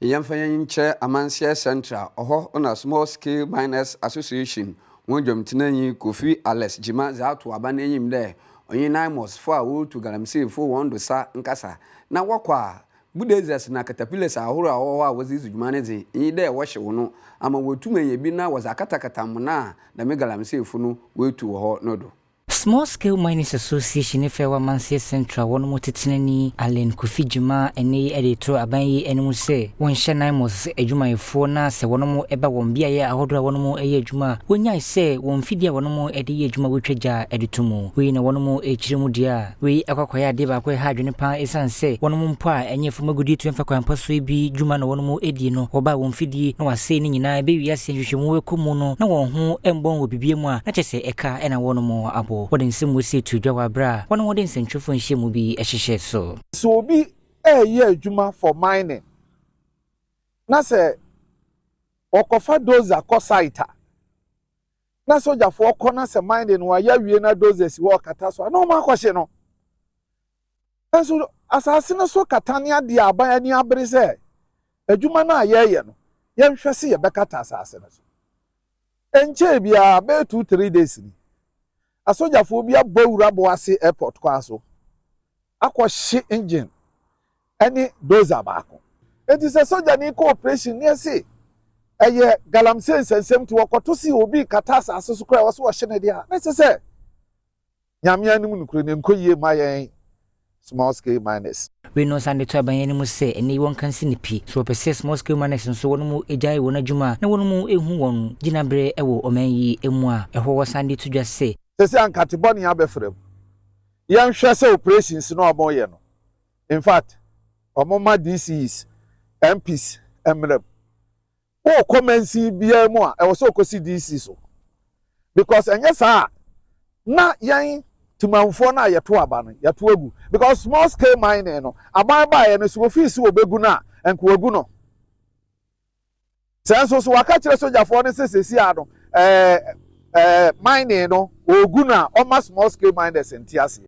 Yamfayin Amansie Central on a Small Scale Miners Association. One Jomtinani Kofi Alex Jima Zatu Abanim there. Onye NAIMOS for to Galamsey for one dosa nkasa. Na wakwa Budezas na caterpillars ahura owa was this humanity. In there wash no. Ama wotume yebina was a katakatamuna. The megalamsey funu way to a hot nodo. Small Scale Miners Association if Amansie Central one more titinani Allen Kofi Jima ene editor abayi enu se won hye NAIMOS adwumayefo na se wono mo eba won bia ye ahodora wono mo eye adwuma wonya se won fidia wono mo ede ye adwuma wotwaja editumu we na wono mo echiremu dia we akwakwaya ade ba kwa ha adwene pa esanse wono mo mpo a enye fo magudi tu emfa kwampa so bi dwuma na wono mo edi no oba won fidie na wase ni nyina be wi ase hwehwemu we komu no na won ho embon wo bibie mu a na chese eka ena wono mo abo wodin simu se to dwa bra wono wodin sentwefo nhye mu bi ehhehye so obi ye adwuma for mining na se okofa dozer ko site na soja fo ko na se mining no ya wie na dozers wo kata so na ma kwhye no enso asase na so kata ne ade aban ani abere se adwuma na ye no ye nhwese ye bekata asase na so enche bia be 2-3 days ni asoja fo bia bawura bo ase airport kwa so akwohye engine any dozer baako enti se soja ni cooperation ni ese eye galamsey sensem to wakoto si obi kata asase so kra wo hye ne dia na se nyame anim nukure ne nkoyie mayen Small Scale Miners we no sande to aban mu se ene won kan sinipi so pese Small Scale Miners nso wono mu ejai won adwuma na wono mu ehu won ginabre ewo omanyi emu a eho wo sande to dwa se se ankateboni abefrem yan hwese operations no omoye no in fact omoma DCs MPs emrem o commence bia mu a ewo so okosi DC so because enye sa na yan timanfo na yeto aba no yeto agu because Small Scale mining no aban ba ye no so office obegu na enko agu no senso so waka kire sojafo ne sesesi ado mining no ogu na oma Small Scale Miners entiase